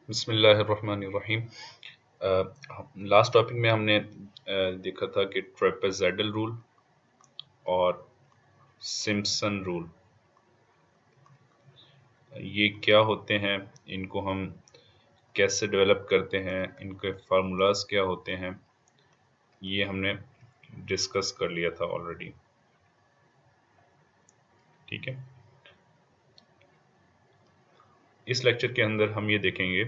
बिस्मिल्लाहिर्रहमानिर्रहीम। Last topic में हमने देखा था कि ट्रेपेज़ोइडल रूल और सिम्पसन रूल ये क्या होते हैं, इनको हम कैसे डेवलप करते हैं, इनके फार्मूलाज क्या होते हैं, ये हमने डिस्कस कर लिया था ऑलरेडी। ठीक है, इस लेक्चर के अंदर हम ये देखेंगे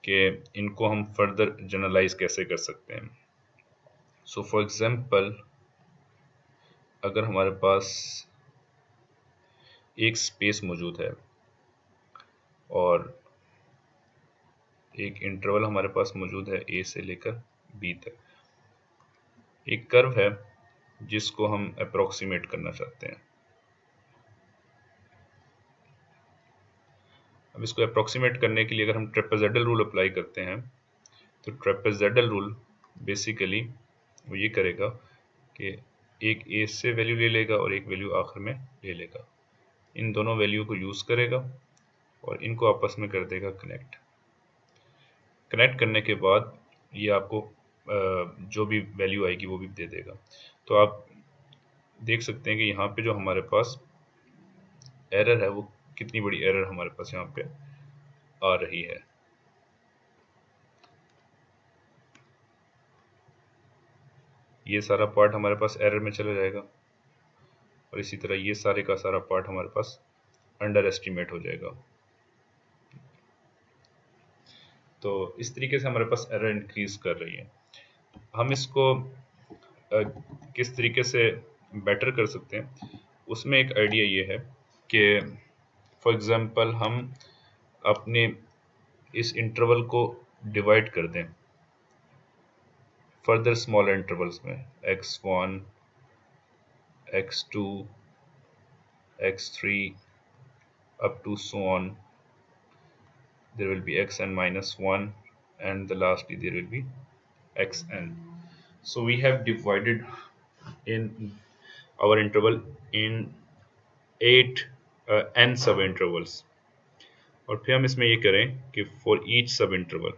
कि इनको हम फर्दर जनरलाइज कैसे कर सकते हैं। सो फॉर एग्जांपल, अगर हमारे पास एक स्पेस मौजूद है और एक इंटरवल हमारे पास मौजूद है ए से लेकर बी तक, एक कर्व है जिसको हम अप्रोक्सीमेट करना चाहते हैं। अब इसको अप्रोक्सीमेट करने के लिए अगर हम ट्रेपेज़ोइडल रूल अप्लाई करते हैं तो ट्रेपेज़ोइडल रूल बेसिकली वो ये करेगा कि एक ए से वैल्यू ले लेगा और एक वैल्यू आखिर में ले लेगा, इन दोनों वैल्यू को यूज़ करेगा और इनको आपस में कर देगा कनेक्ट। कनेक्ट करने के बाद ये आपको जो भी वैल्यू आएगी वो भी दे देगा। तो आप देख सकते हैं कि यहाँ पे जो हमारे पास एरर है वो कितनी बड़ी एरर हमारे पास यहाँ पे आ रही है। ये सारा पार्ट हमारे पास एरर में चला जाएगा और इसी तरह ये सारे का सारा पार्ट हमारे पास अंडर एस्टिमेट हो जाएगा। तो इस तरीके से हमारे पास एरर इंक्रीज कर रही है। हम इसको किस तरीके से बेटर कर सकते हैं, उसमें एक आइडिया ये है कि फॉर एग्जांपल हम अपने इस इंटरवल को डिवाइड कर दें फर्दर स्मॉल इंटरवल्स में, x1, x2, x3 up to so on. There will be xn minus 1 and the lastly there will be xn. So we have divided in our interval in 8 n सब intervals और फिर हम इसमें ये करें कि for each सब interval,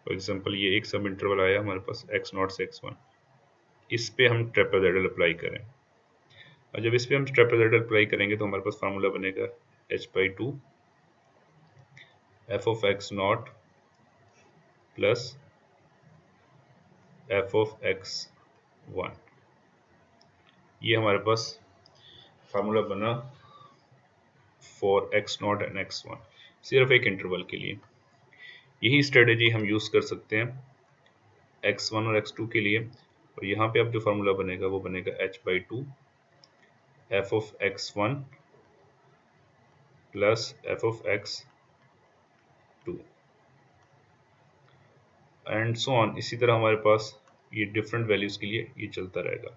for example ये एक सब इंटरवल आया हमारे पास x0 से x1, इस पे हम ट्रेपेज़ोइडल अप्लाई करें और जब इस पे हम ट्रेपेज़ोइडल अप्लाई करेंगे तो हमारे पास फार्मूला बनेगा h/2 f of x0 plus f of x1। ये हमारे पास फार्मूला बना फॉर x0 एंड x1 सिर्फ एक इंटरवल के लिए। यही स्ट्रेटेजी हम यूज़ कर सकते हैं x1 और x2 के लिए और यहाँ पे अब जो फार्मूला बनेगा वो बनेगा h/2 f of x1 plus f of x2 and so on. इसी तरह हमारे पास ये डिफरेंट वैल्यूज़ के लिए ये चलता रहेगा।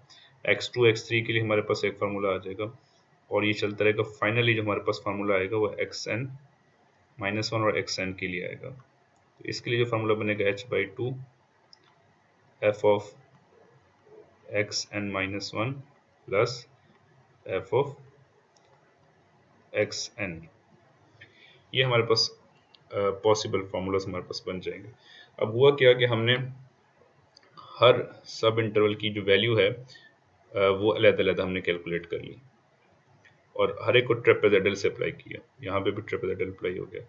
x2 x3 के लिए हमारे पास एक फार्मूला आ जाएगा और ये चलता रहेगा। फाइनली जो हमारे पास फार्मूला आएगा वो xn -1 और xn के लिए आएगा। तो इसके लिए जो फार्मूला बनेगा h/2 f of xn-1 plus f of xn। ये हमारे पास पॉसिबल फार्मूलाज हमारे पास बन जाएंगे। अब हुआ क्या कि हमने हर सब इंटरवल की जो वैल्यू है वो अलग-अलग हमने कैलकुलेट कर ली और हर एक को ट्रेपेज़ोइडल से अप्लाई किया। यहाँ पे भी ट्रेपेज़ोइडल अप्लाई हो गया,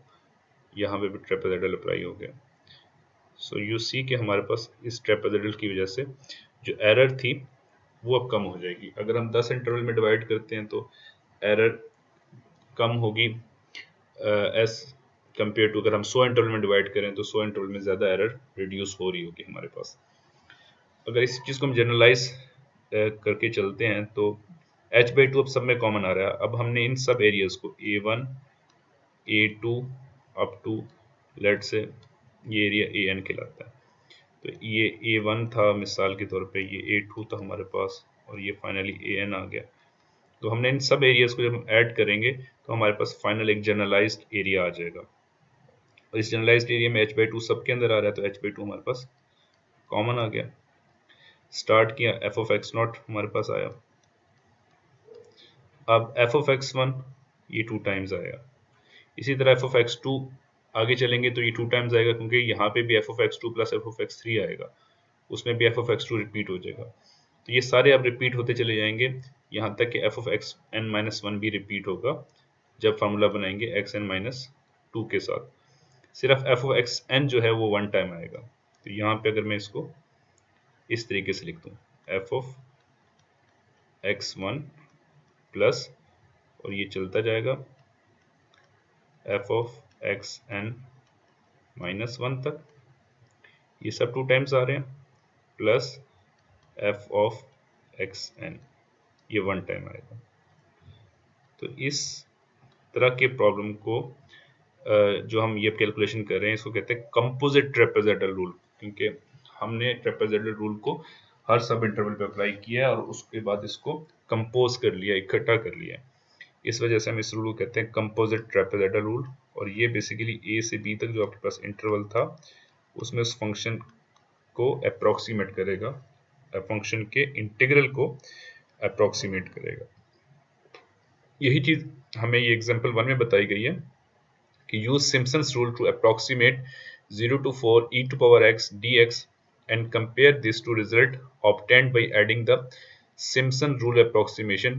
यहाँ पे भी ट्रेपेज़ोइडल अप्लाई हो गया। सो यू सी कि हमारे पास इस ट्रेपेज़ोइडल की वजह से जो एरर थी वो अब कम हो जाएगी। अगर हम 10 इंटरवल में डिवाइड करते हैं तो एरर कम होगी एज कंपेयर टू अगर हम 100 इंटरवल में डिवाइड करें तो 100 इंटरवल में ज़्यादा एरर रिड्यूस हो रही होगी हमारे पास। अगर इस चीज़ को हम जनरलाइज करके चलते हैं तो h/2 अब सब में कॉमन आ रहा है। अब हमने इन सब एरियाज को a1 a2 up to late से ये एरिया an कहलाता है। तो ये a1 था मिसाल के तौर पे, ये a2 था हमारे पास और ये फाइनली an आ गया। तो हमने इन सब एरियाज को जब हम ऐड करेंगे तो हमारे पास फाइनल एक जनरलाइज्ड एरिया आ जाएगा और इस जनरलाइज्ड एरिया में h/2 सब के अंदर आ रहा है तो h/2 हमारे पास कॉमन आ गया। स्टार्ट किया, f of x0 हमारे पास आया। अब f of x1 ये 2 टाइम्स आया, इसी तरह एफ ऑफ एक्स टू आगे चलेंगे तो ये 2 टाइम्स आएगा, क्योंकि यहाँ पे भी f of x two plus f of x three आएगा, उसमें भी f of x two repeat हो जाएगा। तो ये सारे अब रिपीट होते चले जाएंगे यहाँ तक कि f of x n minus one भी रिपीट होगा जब फार्मूला बनाएंगे एक्स एन माइनस टू के साथ। सिर्फ एफ ऑफ एक्स एन जो है वो वन टाइम आएगा। तो यहाँ पे अगर मैं इसको इस तरीके से लिख दूँ, f of x one plus, और ये चलता जाएगा f of x n minus one तक, ये सब 2 टाइम्स आ रहे हैं, plus f of x n, ये वन टाइम आएगा। तो इस तरह के प्रॉब्लम को जो हम ये कैलकुलेशन कर रहे हैं इसको कहते हैं कंपोजिट ट्रेपेजॉइडल रूल, क्योंकि हमने ट्रेपेजॉइडल रूल को हर सब इंटरवल पे अप्लाई किया है और उसके बाद इसको कंपोज कर लिया, इकट्ठा कर लिया। इस वजह से हम इस रूल को कहते हैं कंपोजिट ट्रेपेजॉइडल रूल। और ये बेसिकली ए से बी तक जो आपके पास इंटरवल था उसमें उस फंक्शन को अप्रोक्सीमेट करेगा, फंक्शन के इंटीग्रल को अप्रोक्सीमेट करेगा। यही चीज हमें ये एग्जांपल 1 में बताई गई है कि use Simpson's rule to approximate 0 to 4 e to power x dx and compare this to result obtained by adding the Simpson rule approximation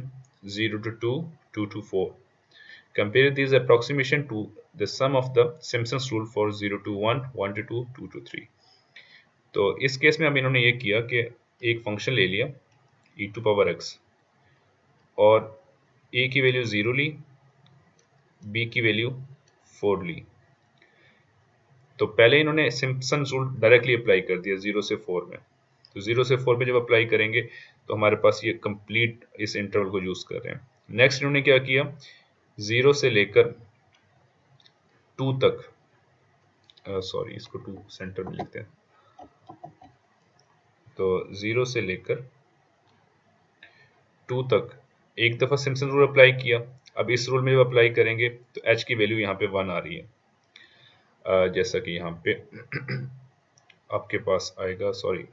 0 to 2, 2 to 4. Compare these approximation to the sum of the Simpson's rule for 0 to 1, 1 to 2, 2 to 3. तो इस case में अब इन्होंने ये किया कि एक function ले लिया e to power x और a की वैल्यू 0 ली, b की वैल्यू 4 ली। तो पहले इन्होंने सिम्पसन रूल डायरेक्टली अप्लाई कर दिया 0 से 4 में। तो 0 से 4 में जब अप्लाई करेंगे तो हमारे पास ये कंप्लीट इस इंटरवल को यूज कर रहे हैं। नेक्स्ट इन्होंने क्या किया, 0 से लेकर 2 तक, सॉरी इसको 2 सेंटर में लिखते हैं, तो 0 से लेकर 2 तक एक दफा सिम्पसन रूल अप्लाई किया। अब इस रूल में जब अप्लाई करेंगे तो h की वैल्यू यहाँ पे 1 आ रही है, जैसा कि यहाँ पे आपके पास आएगा, सॉरी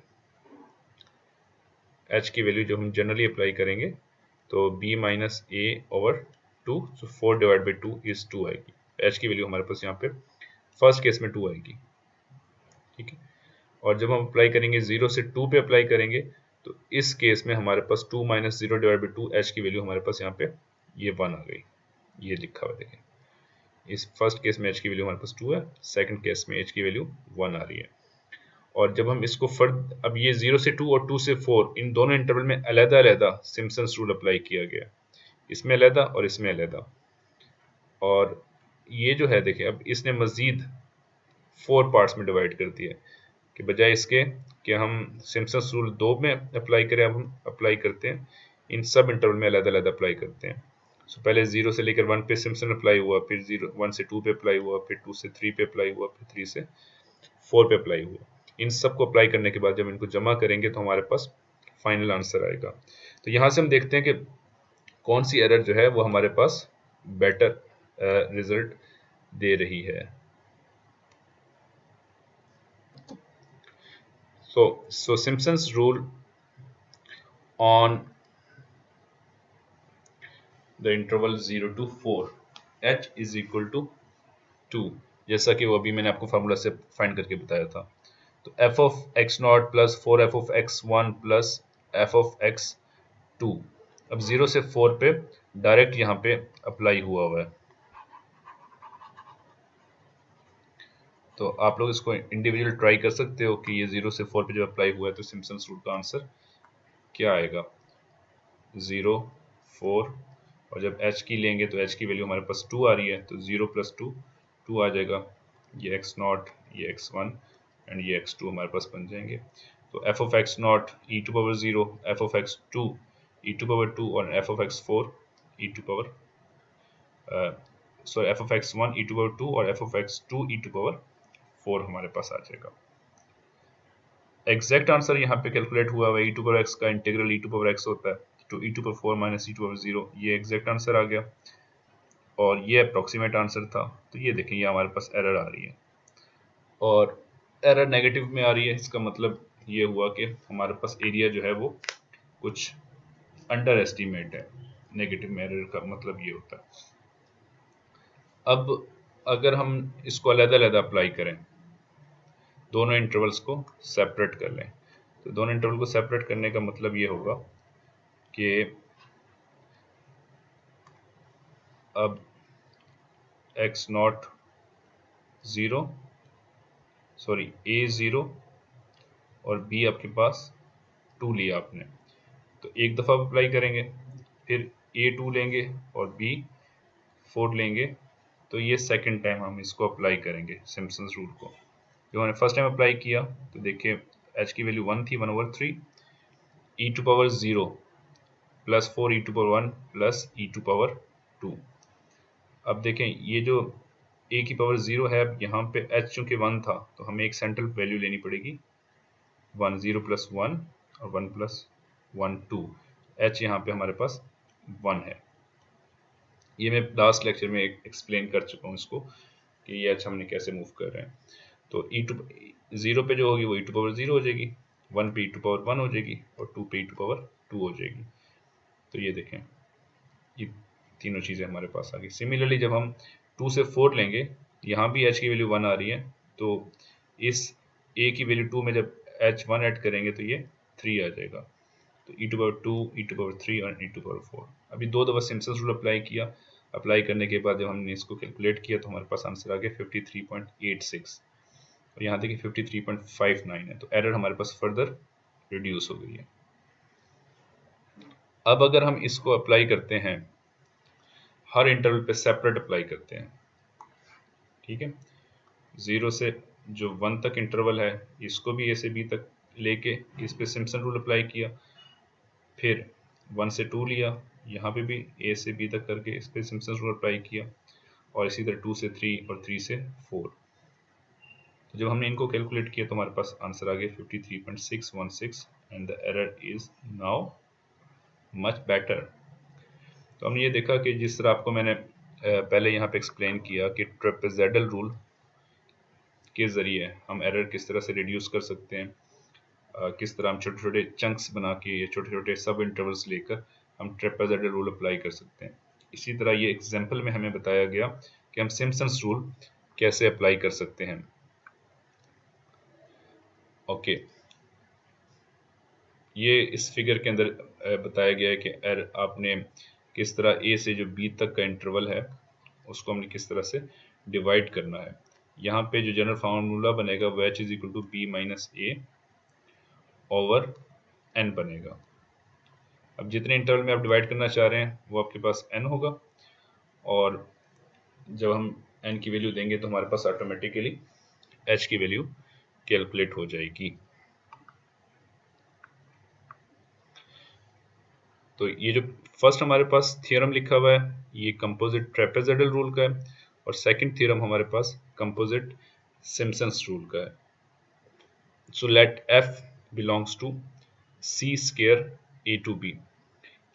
h की वैल्यू जब हम जनरली अप्लाई करेंगे तो b माइनस ए ओवर 2, तो 4 डिवाइड बाई 2 इज 2 आएगी। h की वैल्यू हमारे पास यहाँ पे फर्स्ट केस में 2 आएगी, ठीक है। और जब हम अप्लाई करेंगे 0 से 2 पे अप्लाई करेंगे तो इस केस में हमारे पास 2 माइनस 0 डिवाइड बाई 2 h की वैल्यू हमारे पास यहाँ पे ये 1 आ गई, ये लिखा हुआ देखें। इस फर्स्ट केस में h की वैल्यू हमारे पास 2 है, सेकंड केस में h की वैल्यू 1 आ रही है। और जब हम इसको फर्द, अब ये 0 से 2 और 2 से 4 इन दोनों इंटरवल में अलग-अलग सिम्पसन्स रूल अप्लाई किया गया, इसमें अलग और इसमें अलग। और ये जो है देखिए अब इसने मजीद 4 पार्ट्स में डिवाइड कर दिया कि बजाय इसके कि हम सिम्पसन्स रूल 2 में अप्लाई करें, अब हम अप्लाई करते हैं इन सब इंटरवल में अलग-अलग अप्लाई करते हैं। सो पहले 0 से लेकर 1 पे सिम्पसन अप्लाई हुआ, फिर 1 से 2 पे अप्लाई हुआ, फिर 2 से 3 पे अप्लाई हुआ, फिर 3 से 4 पे अप्लाई हुआ। इन सब को अप्लाई करने के बाद जब इनको जमा करेंगे तो हमारे पास फाइनल आंसर आएगा। तो यहाँ से हम देखते हैं कि कौन सी एरर जो है वो हमारे पास बेटर रिजल्ट दे रही है। So Simpson's rule on the interval 0 to 4 h is equal to 2, जैसा कि वो अभी मैंने आपको फार्मूला से फाइंड करके बताया था। तो f of x not plus 4f of x1 plus f of x2 अब 0 से 4 पे डायरेक्ट यहाँ पे अप्लाई हुआ है। तो आप लोग इसको इंडिविजुअल ट्राई कर सकते हो कि ये 0 से 4 पे जब अप्लाई हुआ है तो सिम्पसन्स रूल का आंसर क्या आएगा। 0, 4 और जब h की लेंगे तो h की वैल्यू हमारे पास 2 आ रही है, तो 0 प्लस 2 2 आ जाएगा। ये x नॉट, ये x1 एंड ये x2 हमारे पास बन जाएंगे। तो f of x not e to power 0, f of x2 e to power 2 और f of x4 e to power sorry f of x1 e to power 2 और f of x2 e to power 4 हमारे पास आ जाएगा। Exact answer यहाँ पे calculate हुआ है, e to power x का integral e to power x होता है, तो e to power 4 minus e to power 0, ये एग्जैक्ट आंसर आ गया और ये अप्रोक्सीमेट आंसर था। तो ये देखें ये हमारे पास एरर आ रही है और एरर नेगेटिव में आ रही है, इसका मतलब ये हुआ कि हमारे पास एरिया जो है वो कुछ अंडर एस्टिमेट है। नेगेटिव में एरर का मतलब ये होता है। अब अगर हम इसको अलग-अलग अप्लाई करें, दोनों इंटरवल्स को सेपरेट कर लें, तो दोनों इंटरवल को सेपरेट करने का मतलब ये होगा कि अब x नॉट 0, सॉरी a 0 और b आपके पास 2 लिया आपने, तो एक दफ़ा अप्लाई करेंगे, फिर a 2 लेंगे और b 4 लेंगे, तो ये सेकंड टाइम हम इसको अप्लाई करेंगे सिम्पसन्स रूल को। जो हमने फर्स्ट टाइम अप्लाई किया तो देखिए h की वैल्यू 1 थी, 1/3 e to power 0 plus 4 e to power 1 plus e to power 2। अब देखें ये जो a की पावर 0 है, अब यहाँ पे h चूँकि 1 था तो हमें एक सेंट्रल वैल्यू लेनी पड़ेगी 1, 0 प्लस 1 और 1 प्लस 1 2। h यहाँ पे हमारे पास 1 है। ये मैं लास्ट लेक्चर में एक्सप्लेन कर चुका हूँ इसको कि ये h हमने कैसे मूव कर रहे हैं। तो e टू 0 पे जो होगी वो e टू पावर 0 हो जाएगी, 1 पे e टू पावर 1 हो जाएगी और 2 पे e टू पावर 2 हो जाएगी। तो ये देखें ये तीनों चीज़ें हमारे पास आ गई। सिमिलरली जब हम 2 से 4 लेंगे, यहाँ भी h की वैल्यू 1 आ रही है, तो इस a की वैल्यू 2 में जब h 1 ऐड करेंगे तो ये 3 आ जाएगा। तो e to power 2, e to power 3 और e टू पावर 4। अभी दो दफ़ा सिम्पसन्स रूल अप्लाई किया। अप्लाई करने के बाद जब हमने इसको कैलकुलेट किया तो हमारे पास आंसर आ गया 53.86 और यहाँ देखिए 53.59 है, तो एरर हमारे पास फर्दर रिड्यूस हो गई है। अब अगर हम इसको अप्लाई करते हैं, हर इंटरवल पे सेपरेट अप्लाई करते हैं, ठीक है, 0 से जो 1 तक इंटरवल है इसको भी a से b तक लेके इस पे सिम्पसन रूल अप्लाई किया, फिर 1 से 2 लिया, यहाँ पे भी a से b तक करके इस पे सिम्पसन रूल अप्लाई किया, और इसी तरह 2 से 3 और 3 से 4। तो जब हमने इनको कैलकुलेट किया तो हमारे पास आंसर आ गया 53.616 and the error is now much better. तो हमने ये देखा कि जिस तरह आपको मैंने पहले यहाँ पे एक्सप्लेन किया कि ट्रेपेजोइडल रूल के ज़रिए हम एरर किस तरह से रिड्यूस कर सकते हैं, किस तरह हम छोटे छोटे चंक्स बना के या छोटे छोटे सब इंटरवल्स लेकर हम ट्रेपेजोइडल रूल अप्लाई कर सकते हैं। इसी तरह ये एग्जांपल में हमें बताया गया कि हम सिम्पसन्स रूल कैसे अप्लाई कर सकते हैं। ओके, ये इस फिगर के अंदर बताया गया है कि आपने किस तरह ए से जो बी तक का इंटरवल है उसको हमने किस तरह से डिवाइड करना है। यहाँ पे जो जनरल फार्मूला बनेगा वो h is equal to b minus a over n बनेगा। अब जितने इंटरवल में आप डिवाइड करना चाह रहे हैं वो आपके पास n होगा, और जब हम n की वैल्यू देंगे तो हमारे पास ऑटोमेटिकली h की वैल्यू कैलकुलेट हो जाएगी। तो ये जो फर्स्ट हमारे पास थ्योरम लिखा हुआ है ये कंपोजिट ट्रेपेजोइडल रूल का है, और सेकंड थ्योरम हमारे पास कंपोजिट सिम्पसन्स रूल का है। So let f belongs to c square a to b।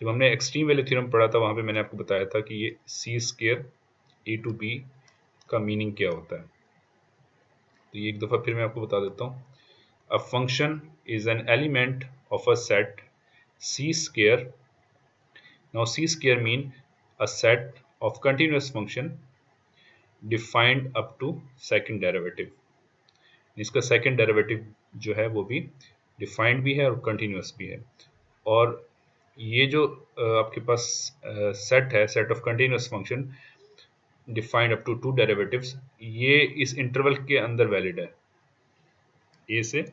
जब हमने एक्सट्रीम वैल्यू थ्योरम पढ़ा था वहां पे मैंने आपको बताया था कि ये c square a to b का मीनिंग क्या होता है। तो ये एक दफ़ा फिर मैं आपको बता देता हूँ। A function is an element of a set c square. Now C square mean a set of continuous function defined up to second derivative। इसका सेकंड डेरिवेटिव जो है वो भी डिफाइंड भी है और कंटिन्यूस भी है। और ये जो आपके पास सेट है, set of continuous function defined up to 2 derivatives, ये इस इंटरवल के अंदर वैलिड है। ए से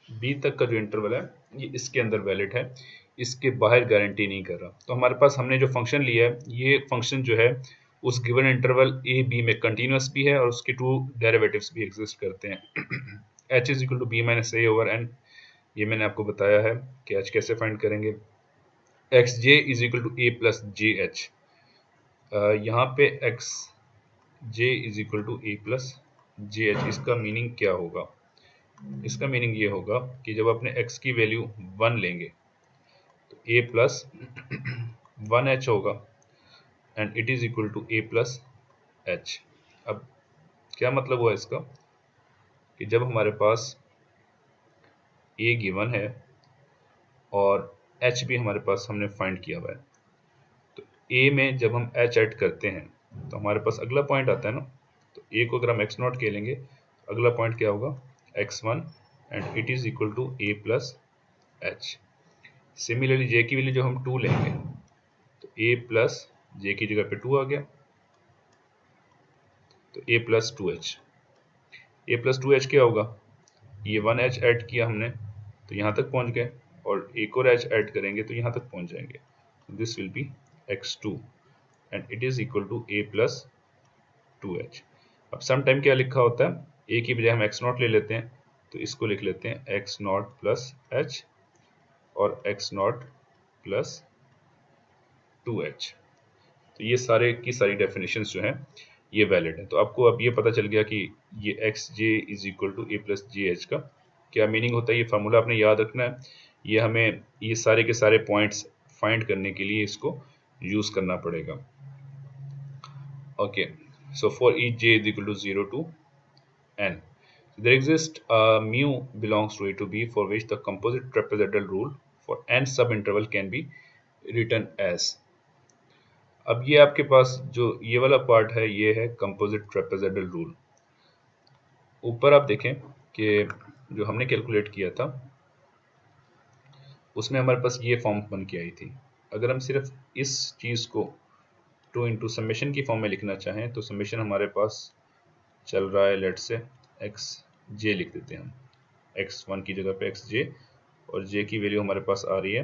बी तक का जो इंटरवल है ये इसके अंदर वैलिड है, इसके बाहर गारंटी नहीं कर रहा। तो हमारे पास हमने जो फंक्शन लिया है ये फंक्शन जो है उस गिवन इंटरवल ए बी में कंटिन्यूस भी है और उसके 2 डेरिवेटिव्स भी एग्जिस्ट करते हैं। h is equal to b minus a over n, ये मैंने आपको बताया है कि h कैसे फाइंड करेंगे। X j is equal to a plus j h, यहाँ पे x j is equal to a plus j h, इसका मीनिंग क्या होगा? इसका मीनिंग ये होगा कि जब अपने x की वैल्यू 1 लेंगे तो a प्लस 1h होगा and it is equal to a plus h। अब क्या मतलब हुआ इसका कि जब हमारे पास a गिवन है और h भी हमारे पास हमने फाइंड किया हुआ है, तो a में जब हम h ऐड करते हैं तो हमारे पास अगला पॉइंट आता है ना, तो ए को अगर हम एक्स नॉट के लेंगे, अगला पॉइंट क्या होगा, x1 and it is equal to a plus H. Similarly J की वैल्यू जब हम 2 लेंगे तो a प्लस जे की जगह पे 2 आ गया, तो a plus 2h। a plus 2h क्या होगा, ये 1h ऐड किया हमने तो यहाँ तक पहुँच गए, और एक और h ऐड करेंगे तो यहाँ तक पहुँच जाएंगे। This will be x2 and it is equal to a plus 2h। अब सम टाइम क्या लिखा होता है, a की बजाय हम x नॉट ले लेते हैं, तो इसको लिख लेते हैं x नॉट प्लस h और x नॉट प्लस 2h। तो ये सारे की सारी डेफिनेशंस जो हैं ये वैलिड है। तो आपको अब ये पता चल गया कि ये x j is equal to a plus j h का क्या मीनिंग होता है। ये फार्मूला आपने याद रखना है, ये हमें ये सारे के सारे पॉइंट्स फाइंड करने के लिए इसको यूज करना पड़ेगा। Okay, so for each j is equal to 0 to n, there exists a mu belongs to a to b for which the composite trapezoidal rule for n subinterval can be written as। अब ये आपके पास जो ये वाला part है ये है composite trapezoidal rule. ऊपर आप देखें कि जो हमने कैलकुलेट किया था उसमें हमारे पास ये फॉर्म बन के आई थी। अगर हम सिर्फ इस चीज़ को 2 इंटू समेशन की फॉर्म में लिखना चाहें तो समेशन हमारे पास चल रहा है, लेट से एक्स जे लिख देते हैं हम, x1 की जगह पे एक्स जे, और जे की वैल्यू हमारे पास आ रही है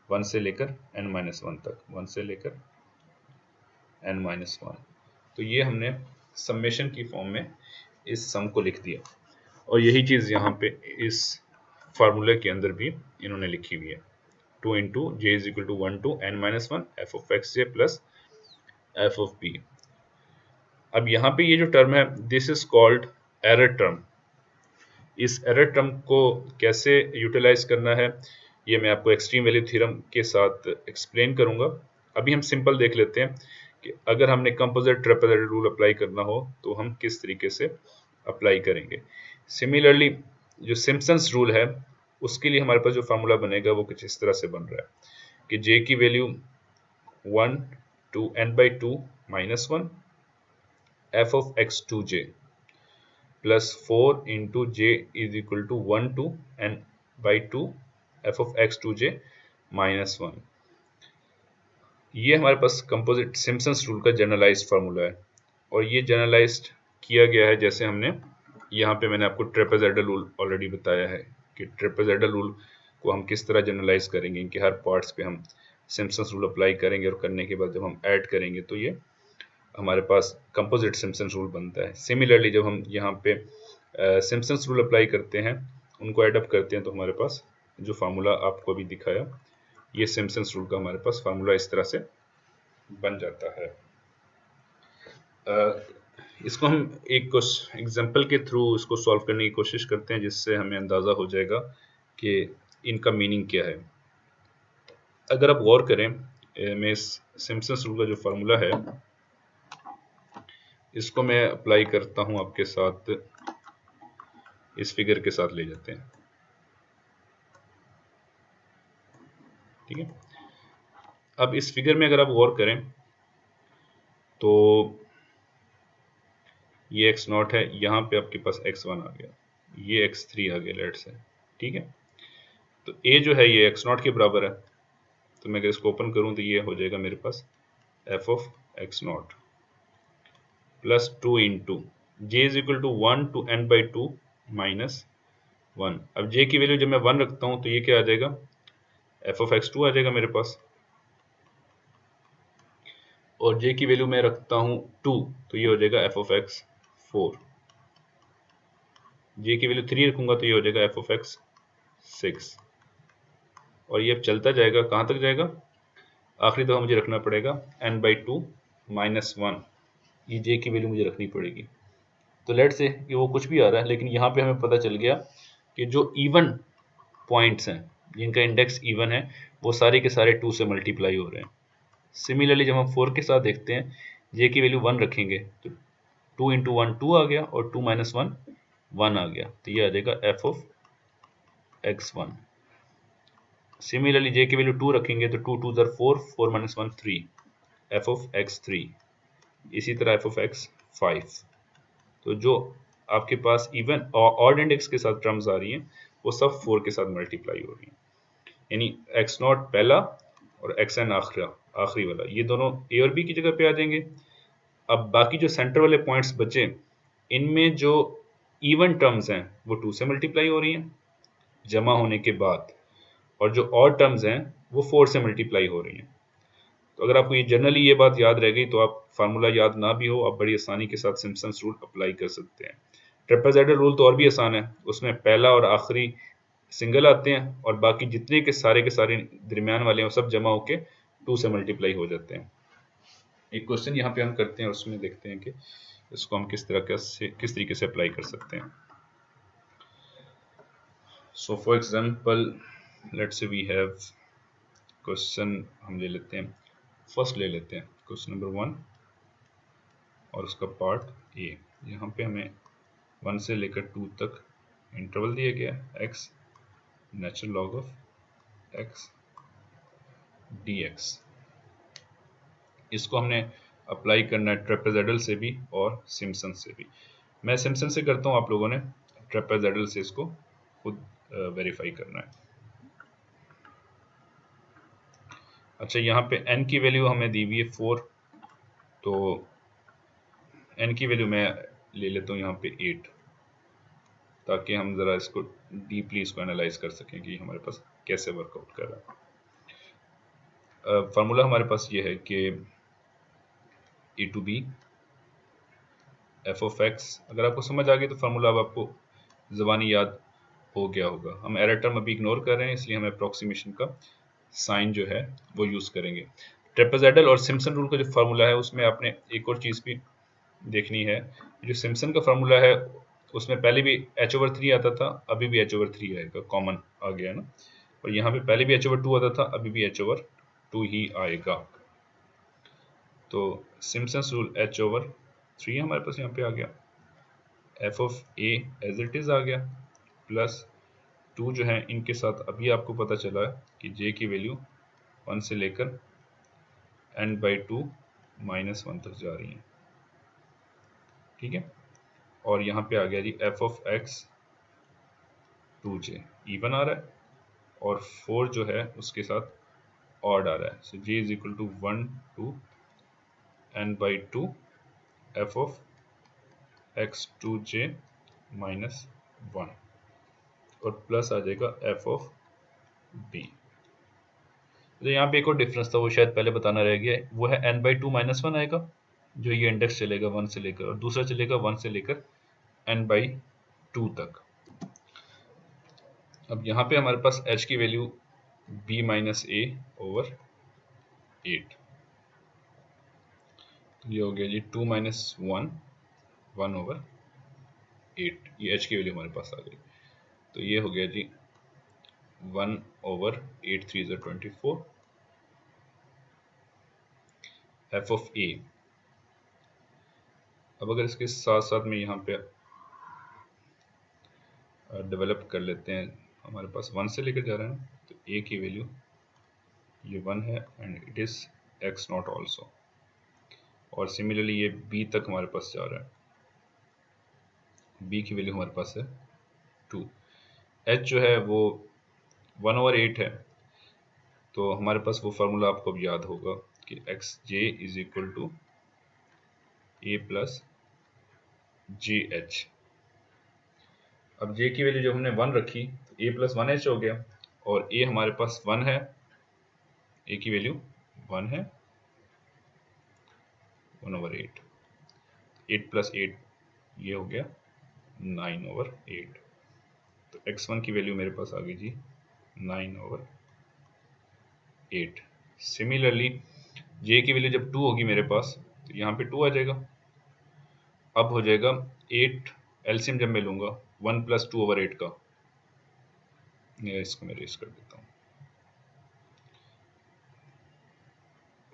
1 से लेकर n-1 तक, 1 से लेकर n-1। तो ये हमने समेशन की फॉर्म में इस सम को लिख दिया, और यही चीज़ यहाँ पे इस फार्मूले के अंदर भी इन्होंने लिखी हुई है, 2 into j is equal to 1 to n-1 f of x j plus f of b. अब यहाँ पे ये जो टर्म है this is called error term. इस एरर टर्म को कैसे यूटिलाइज करना है ये मैं आपको एक्सट्रीम वैल्यू थ्योरम के साथ एक्सप्लेन करूंगा। अभी हम सिंपल देख लेते हैं कि अगर हमने कंपोजिट ट्रेपेजोइडल रूल अप्लाई करना हो तो हम किस तरीके से अप्लाई करेंगे। सिमिलरली जो सिम्पसन्स रूल है उसके लिए हमारे पास जो फार्मूला बनेगा वो कुछ इस तरह से बन रहा है कि जे की value 1 to n/2 minus 1 f of x2j plus 4 into j is equal to 1 to n/2 f of x2j minus 1। ये हमारे पास कंपोजिट सिम्पसन्स रूल का जनरलाइज्ड फार्मूला है, और ये जनरलाइज्ड किया गया है जैसे हमने यहाँ पे मैंने आपको ट्रेपेजोइडल रूल ऑलरेडी बताया है कि ट्रेपेजोइडल रूल को हम किस तरह जनरलाइज करेंगे, इनके हर पार्ट्स पे हम सिम्पसन्स रूल अप्लाई करेंगे, और करने के बाद जब हम ऐड करेंगे तो ये हमारे पास कंपोजिट सिम्पसन्स रूल बनता है। सिमिलरली जब हम यहाँ पे सिम्पसन्स रूल अप्लाई करते हैं, उनको एडअप करते हैं, तो हमारे पास जो फार्मूला आपको अभी दिखाया ये सिम्पसन्स रूल का हमारे पास फार्मूला इस तरह से बन जाता है। इसको हम एक एग्जाम्पल के थ्रू इसको सॉल्व करने की कोशिश करते हैं जिससे हमें अंदाज़ा हो जाएगा कि इनका मीनिंग क्या है। अगर आप गौर करें, मैं इस सिम्पसन्स रूल का जो फार्मूला है इसको मैं अप्लाई करता हूं आपके साथ, इस फिगर के साथ ले जाते हैं, ठीक है। अब इस फिगर में अगर आप गौर करें तो ये x नॉट है, यहाँ पे आपके पास x1 आ गया, ये x3 आ गया लेट से, ठीक है। तो a जो है ये x नॉट के बराबर है, तो मैं अगर इसको ओपन करूं तो ये हो जाएगा मेरे पास f of x not plus 2 into j is equal to 1 to n/2 minus 1। अब j की वैल्यू जब मैं 1 रखता हूं तो ये क्या आ जाएगा, f ऑफ x2 आ जाएगा मेरे पास, और j की वैल्यू मैं रखता हूं 2 तो ये हो जाएगा f ऑफ x4। j की वैल्यू 3 रखूंगा तो ये हो जाएगा f ऑफ x6, और ये अब चलता जाएगा, कहाँ तक जाएगा, आखिरी दफा मुझे रखना पड़ेगा n/2 माइनस 1, ये j की वैल्यू मुझे रखनी पड़ेगी। तो लेट से कि वो कुछ भी आ रहा है, लेकिन यहाँ पे हमें पता चल गया कि जो इवन पॉइंट्स हैं जिनका इंडेक्स इवन है वो सारे के सारे 2 से मल्टीप्लाई हो रहे हैं। सिमिलरली जब हम 4 के साथ देखते हैं, j की वैल्यू 1 रखेंगे तो 2 इंटू 1 2 आ गया, और 2 माइनस 1 1 आ गया, तो ये आ जाएगा f of x1। Similarly j की वैल्यू 2 रखेंगे तो 2 2 4 4 माइनस 1 3 f ऑफ x3। इसी तरह एफ ऑफ एक्स 5। तो जो आपके पास इवन ऑड इंडेक्स के साथ टर्म्स आ रही हैं वो सब 4 के साथ मल्टीप्लाई हो रही हैं, यानी एक्स नॉट पहला और एक्स एन आखिरी वाला, ये दोनों ए और बी की जगह पे आ जाएंगे। अब बाकी जो सेंटर वाले पॉइंट्स बचे, इनमें जो इवन टर्म्स हैं वो 2 से मल्टीप्लाई हो रही हैं जमा होने के बाद, और जो ऑड टर्म्स हैं वो 4 से मल्टीप्लाई हो रही हैं। तो अगर आपको ये जनरली ये बात याद रह गई तो आप फार्मूला याद ना भी हो, आप बड़ी आसानी के साथ सिम्पसन्स रूल अप्लाई कर सकते हैं। ट्रेपेजॉइडल रूल तो और भी आसान है, उसमें पहला और आखिरी सिंगल आते हैं और बाकी जितने के सारे दरमियान वाले हैं वो सब जमा होके 2 से मल्टीप्लाई हो जाते हैं। एक क्वेश्चन यहाँ पे हम करते हैं, उसमें देखते हैं कि इसको हम किस तरीके से अप्लाई कर सकते हैं। So for example let's say we have question, हम ले लेते हैं फर्स्ट, ले लेते हैं क्वेश्चन नंबर 1 और उसका पार्ट ए। यहाँ पे हमें 1 से लेकर 2 तक इंटरवल दिया गया है, x natural log of x dx। इसको हमने अप्लाई करना है ट्रेपेजॉइडल से भी और सिम्पसन से भी। मैं सिम्पसन से करता हूँ, आप लोगों ने ट्रेपेजॉइडल से इसको खुद वेरीफाई करना है। अच्छा, यहाँ पे n की वैल्यू हमें दी हुई है 4, तो n की वैल्यू मैं ले लेता हूँ यहाँ पे 8, ताकि हम ज़रा इसको डीपली इसको एनालाइज कर सकें कि हमारे पास कैसे वर्कआउट कर रहा है। फार्मूला हमारे पास ये है कि A to B F of X. अगर आपको समझ आ गई तो फार्मूला अब आपको ज़बानी याद हो गया होगा। हम एरर टर्म अभी इग्नोर कर रहे हैं, इसलिए हम अप्रॉक्सीमेशन का साइन जो है वो यूज़ करेंगे। ट्रेपेजॉइडल और सिम्पसन रूल का जो फार्मूला है उसमें आपने एक और चीज़ भी देखनी है। जो सिम्पसन का फार्मूला है उसमें पहले भी h/3 आता था, अभी भी h/3 आएगा, कॉमन आ गया है ना। और यहाँ पे पहले भी h/2 आता था, अभी भी h/2 ही आएगा। तो सिम्पसन्स रूल h/3 हमारे पास यहाँ पे आ गया, F of A as it is आ गया, प्लस 2 जो है इनके साथ अभी आपको पता चला है कि j की वैल्यू 1 से लेकर n/2 -1 तक जा रही है, ठीक है। और यहाँ पे आ गया G F of x 2j even आ रहा है, और 4 जो है उसके साथ ऑड आ रहा है। So j is equal to 1 to n/2 f of x 2j -1, और प्लस आ जाएगा एफ ऑफ b। तो यहाँ पे एक और डिफरेंस था, वो शायद पहले बताना रह गया, वो है n/2 -1 आएगा, जो ये इंडेक्स चलेगा 1 से लेकर, और दूसरा चलेगा 1 से लेकर n/2 तक। अब यहाँ पे हमारे पास h की value b minus a over 8, ये हो गया जी 2 - 1 1 ओवर 8, ये h की वैल्यू हमारे पास आ गई। तो ये हो गया जी 1 ओवर 8 3 = 24 एफ ऑफ a। अब अगर इसके साथ साथ में यहाँ पे डेवलप कर लेते हैं, हमारे पास 1 से लेकर जा रहे हैं, तो a की वैल्यू ये 1 है and it is x not also, और सिमिलरली ये b तक हमारे पास जा रहा है, b की वैल्यू हमारे पास है 2। h जो है वो 1 ओवर 8 है, तो हमारे पास वो फार्मूला आपको अब याद होगा कि x j is equal to a plus g h. अब जे की वैल्यू जब हमने 1 रखी तो ए प्लस 1h हो गया, और ए हमारे पास 1 है, ए की वैल्यू 1 है, 1 ओवर 8, 8 प्लस 8 ये हो गया 9 ओवर 8। तो x1 की वैल्यू मेरे पास आ गई जी 9 ओवर 8। सिमिलरली j की वैल्यू जब 2 होगी मेरे पास, तो यहाँ पे 2 आ जाएगा। अब हो जाएगा 8 एलसीएम जब मैं लूँगा 1 + 2 ओवर 8 का, ये इसको मैं रेस कर देता हूँ,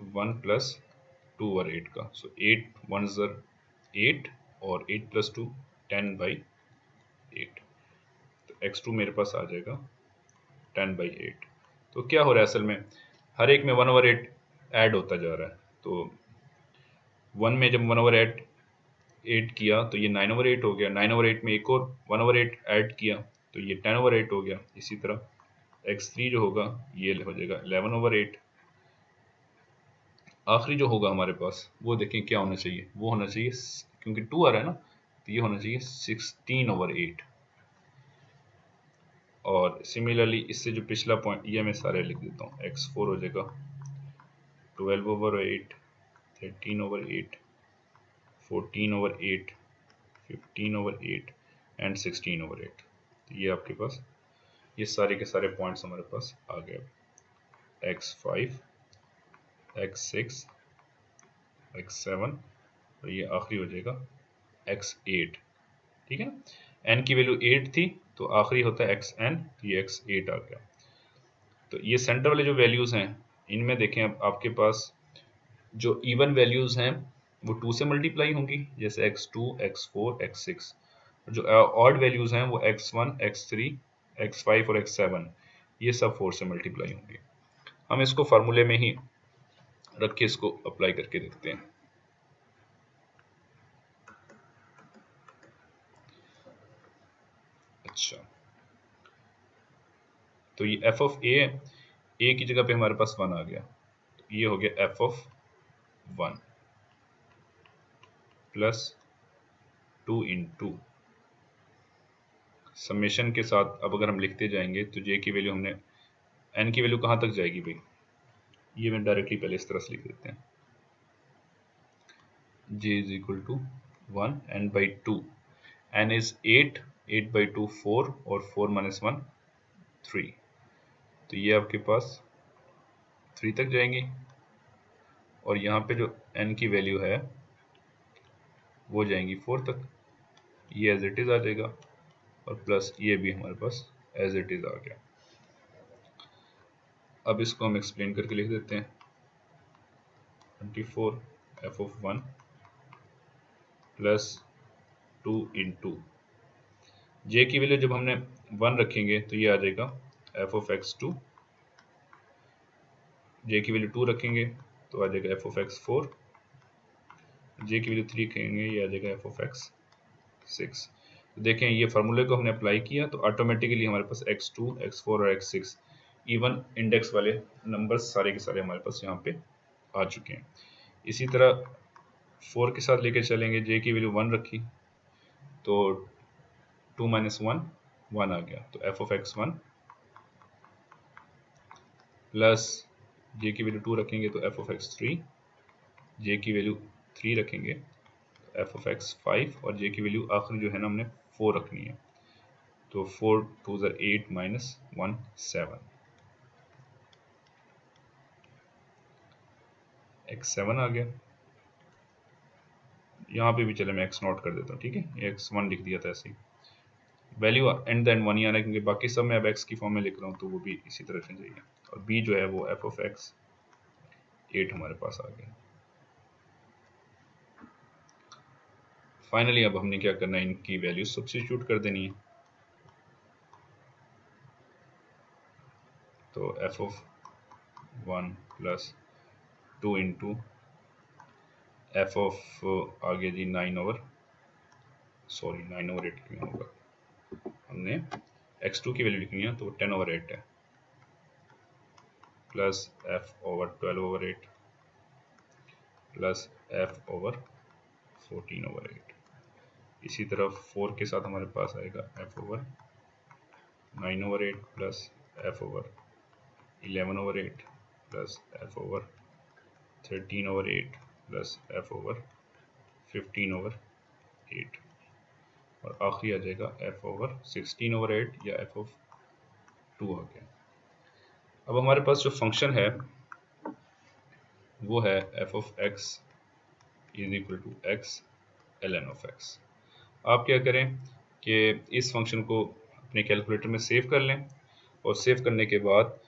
1 + 2 ओवर 8 का। सो 8 1 ज़र 8 और 8 + 2 10/8। तो x2 मेरे पास आ जाएगा 10/8। तो क्या हो रहा है असल में, हर एक में 1 ओवर 8 ऐड होता जा रहा है। तो 1 में जब 1/8 किया तो ये 9/8 हो गया, 9/8 में एक और 1/8 ऐड किया तो ये 10/8 हो गया। इसी तरह x3 जो होगा ये हो जाएगा 11/8। आखिरी जो होगा हमारे पास वो देखें क्या होना चाहिए, वो होना चाहिए, क्योंकि 2 आ रहा है ना, तो ये होना चाहिए 16/8। और सिमिलरली इससे जो पिछला पॉइंट, ये मैं सारे लिख देता हूँ, x4 हो जाएगा 12/8, 13/8, 14/8, 15/8 एंड 16/8। तो ये आपके पास ये सारे के सारे पॉइंट्स हमारे पास आ गए। x5, x6, x7 और ये आखिरी हो जाएगा x8। ठीक है ना, n की वैल्यू 8 थी तो आखिरी होता है xn, तो ये x8 आ गया। तो ये सेंटर वाले जो वैल्यूज़ हैं इनमें देखें अब आपके पास जो इवन वैल्यूज़ हैं वो 2 से मल्टीप्लाई होंगी, जैसे x2, x4, x6। जो ऑड वैल्यूज़ हैं वो x1, x3, x5 और x7, ये सब 4 से मल्टीप्लाई होंगे। हम इसको फार्मूले में ही रख के इसको अप्लाई करके देखते हैं। अच्छा, तो ये f ऑफ a की जगह पे हमारे पास 1 आ गया, तो ये हो गया f of 1 plus 2 into summation के साथ। अब अगर हम लिखते जाएंगे तो j की वैल्यू हमने, n की वैल्यू कहाँ तक जाएगी भाई, ये मैं डायरेक्टली पहले इस तरह से लिख देते हैं, j is equal to 1 n by 2, n इज 8, 8 by 2 4 और 4 minus 1 3, तो ये आपके पास 3 तक जाएंगी। और यहाँ पे जो n की वैल्यू है वो जाएंगी 4 तक, ये एज इट इज़ आ जाएगा, और प्लस ये भी हमारे पास एज इट इज़ आ गया। अब इसको हम एक्सप्लेन करके लिख देते हैं, 24 f ऑफ 1 प्लस 2 इंटू जे की वैल्यू जब हमने 1 रखेंगे तो ये आ जाएगा f ऑफ x2, जे की वैल्यू 2 रखेंगे तो आ जाएगा f ऑफ x4, जे की वैल्यू 3 रखेंगे ये आ जाएगा f ऑफ x6। तो देखें ये फार्मूले को हमने अप्लाई किया तो ऑटोमेटिकली हमारे पास x2, x4 और x6 इवन इंडेक्स वाले नंबर्स सारे के सारे हमारे पास यहाँ पे आ चुके हैं। इसी तरह 4 के साथ लेके चलेंगे, जे की वैल्यू 1 रखी तो 2 minus 1 1 आ गया, तो f ऑफ x1 प्लस जे की वैल्यू 2 रखेंगे तो f ऑफ x3, जे की वैल्यू 3 रखेंगे तो f ऑफ x5 और जे की वैल्यू आखिर जो है ना हमने 4 रखनी है, तो 4 2 8 minus 1 7, x7 आ गया। यहाँ पे भी चले मैं x नोट कर देता हूँ, ठीक है, ये x1 लिख दिया था ऐसे ही, वैल्यू एंड देन 1 ही आना है क्योंकि बाकी सब मैं अब x की फॉर्म में लिख रहा हूँ तो वो भी इसी तरह से जाइए। और b जो है वो f ऑफ x8 हमारे पास आ गया। फाइनली अब हमने क्या करना है, इनकी वैल्यू सब्स्टिट्यूट कर देनी है। तो f of 1 plus 2 into F of आ गया जी 9/8 क्यों होगा, हमने x2 की वैल्यू लिखनी है तो 10/8 है, plus f over 12/8 plus f over 14/8। इसी तरह 4 के साथ हमारे पास आएगा f over 9/8 plus f over 11/8 plus f over 13/8 plus f over 15/8 और आखिरी आ जाएगा f ओवर 16/8 या f ऑफ 2 आ गया। अब हमारे पास जो फंक्शन है वो है f of x is equal to x ln of x। आप क्या करें कि इस फंक्शन को अपने कैलकुलेटर में सेव कर लें और सेव करने के बाद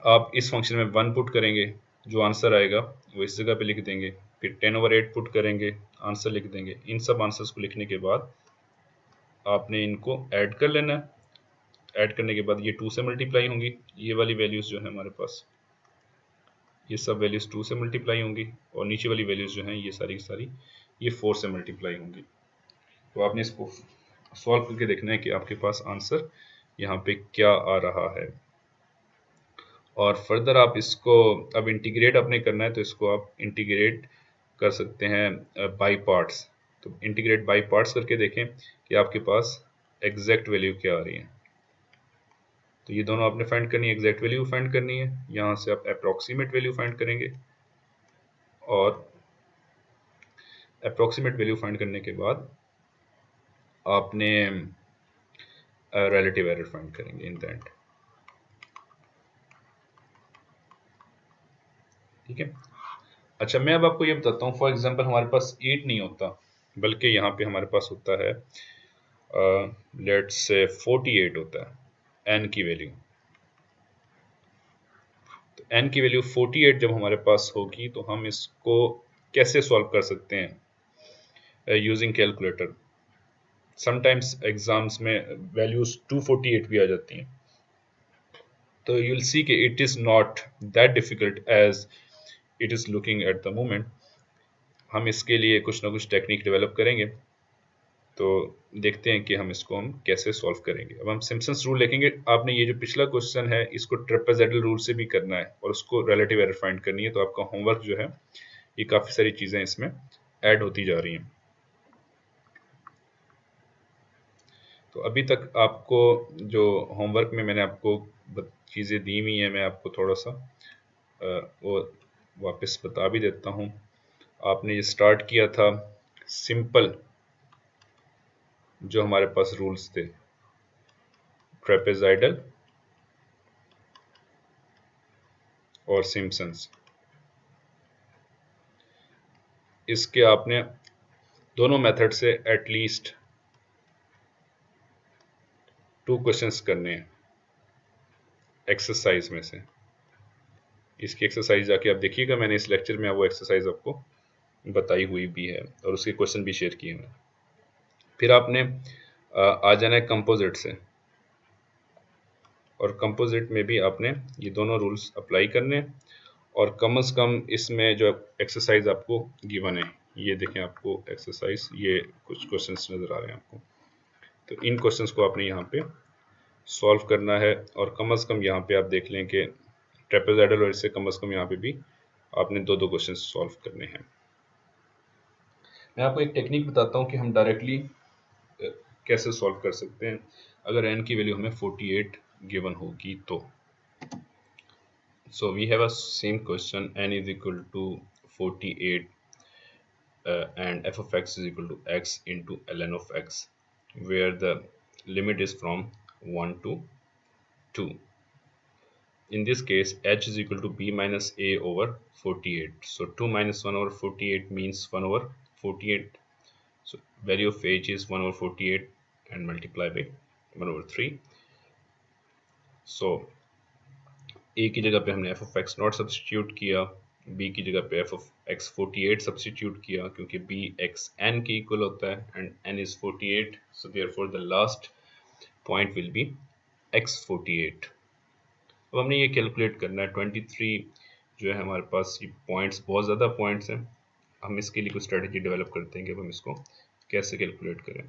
आप इस फंक्शन में 1 पुट करेंगे, जो आंसर आएगा वो इस जगह पे लिख देंगे, फिर 10/8 पुट करेंगे, आंसर लिख देंगे। इन सब आंसर्स को लिखने के बाद आपने इनको ऐड कर लेना है, ऐड करने के बाद ये 2 से मल्टीप्लाई होंगी, ये वाली वैल्यूज़ जो है हमारे पास ये सब वैल्यूज़ 2 से मल्टीप्लाई होंगी और नीचे वाली वैल्यूज़ जो हैं ये सारी की सारी ये 4 से मल्टीप्लाई होंगी। तो आपने इसको सॉल्व करके देखना है कि आपके पास आंसर यहाँ पे क्या आ रहा है। और फर्दर आप इसको अब इंटीग्रेट आपने करना है तो इसको आप इंटीग्रेट कर सकते हैं बाई पार्ट्स। तो इंटीग्रेट बाई पार्ट्स करके देखें कि आपके पास एग्जैक्ट वैल्यू क्या आ रही है। तो ये दोनों आपने फाइंड करनी है, एग्जैक्ट वैल्यू फाइंड करनी है, यहाँ से आप अप्रोक्सीमेट वैल्यू फाइंड करेंगे और अप्रोक्सीमेट वैल्यू फाइंड करने के बाद आपने रिलेटिव एरर फाइंड करेंगे इन द एंड। ठीक है। अच्छा, मैं अब आपको ये बताता हूँ, फॉर एग्जांपल हमारे पास 8 नहीं होता बल्कि यहाँ पे हमारे पास होता है लेट्स से 48 होता है n की वैल्यू। तो n की वैल्यू 48 जब हमारे पास होगी तो हम इसको कैसे सॉल्व कर सकते हैं यूजिंग कैलकुलेटर। समटाइम्स एग्जाम्स में वैल्यूज 248 भी आ जाती हैं। तो यू विल सी कि it is not that difficult as it is looking at the moment. हम इसके लिए कुछ ना कुछ टेक्निक डेवलप करेंगे, तो देखते हैं कि हम इसको कैसे सॉल्व करेंगे। अब हम सिम्पसन्स रूल लिखेंगे। आपने ये जो पिछला क्वेश्चन है इसको ट्रेपेजॉइडल रूल से भी करना है और उसको रिलेटिव एरर फाइंड करनी है। तो आपका होमवर्क जो है ये काफ़ी सारी चीज़ें इसमें ऐड होती जा रही हैं। तो अभी तक आपको जो होमवर्क में मैंने आपको चीज़ें दी हुई हैं, मैं आपको थोड़ा सा वो वापस बता भी देता हूँ। आपने ये स्टार्ट किया था सिंपल, जो हमारे पास रूल्स थे ट्रेपेजॉइडल और सिम्पसन्स, इसके आपने दोनों मेथड से एटलीस्ट 2 क्वेश्चंस करने हैं एक्सरसाइज में से। इसकी एक्सरसाइज जाके आप देखिएगा, मैंने इस लेक्चर में वो एक्सरसाइज आपको बताई हुई भी है और उसके क्वेश्चन भी शेयर किए हैं। फिर आपने आ जाना है कंपोजिट से, और कंपोजिट में भी आपने ये दोनों रूल्स अप्लाई करने, और कम से कम इसमें जो एक्सरसाइज आपको गिवन है, ये देखें आपको एक्सरसाइज, ये कुछ क्वेश्चंस नज़र आ रहे हैं आपको। तो इन क्वेश्चंस को आपने यहाँ पे सॉल्व करना है, और कम से कम यहाँ पे आप देख लें कि ट्रेपेजॉइडल और इससे कम से कम यहाँ पे भी आपने 2-2 क्वेश्चन सॉल्व करने हैं। मैं आपको एक टेक्निक बताता हूँ कि हम डायरेक्टली कैसे सॉल्व कर सकते हैं अगर n की वैल्यू हमें 48 गिवन होगी तो। So we have a same question, n is equal to 48 and f of x is equal to x into ln of x, where the limit is from 1 to 2. In this case, h is equal to b minus a over 48. So 2 minus 1 over 48 means 1 over 48. So value of h is 1 over 48 and multiply by 1 over 3. So a की जगह पे हमने f of x not substitute किया, b की जगह पे f of x 48 substitute किया, क्योंकि b x n के इक्वल होता है and n is 48. So therefore the last point will be x 48. अब हमने ये कैलकुलेट करना है 23 जो है हमारे पास, ये पॉइंट्स बहुत ज़्यादा पॉइंट्स हैं। हम इसके लिए कुछ स्ट्रेटजी डेवलप करते हैं कि हम इसको कैसे कैलकुलेट करें।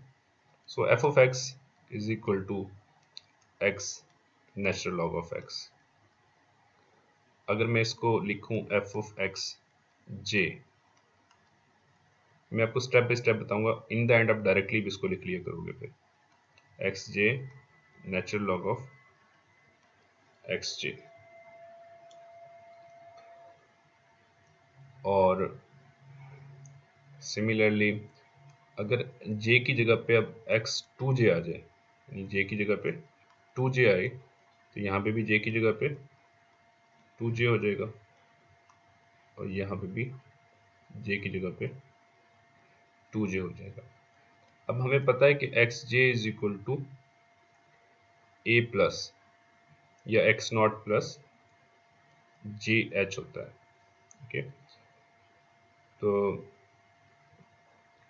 So F of X is equal to X natural log of X. अगर मैं इसको लिखूं एफ ऑफ एक्स जे, मैं आपको स्टेप बाय स्टेप बताऊंगा, इन द एंड आप डायरेक्टली भी इसको लिख लिया करोगे। फिर X J natural log of x J, और सिमिलरली अगर j की जगह पे अब x 2j आ जाए, यानी j की जगह पे 2j आए, तो यहाँ पे भी j की जगह पे 2j हो जाएगा, और यहाँ पे भी j की जगह पे 2j हो जाएगा। अब हमें पता है कि x j is equal to a plus या x not plus j h होता है। ओके, तो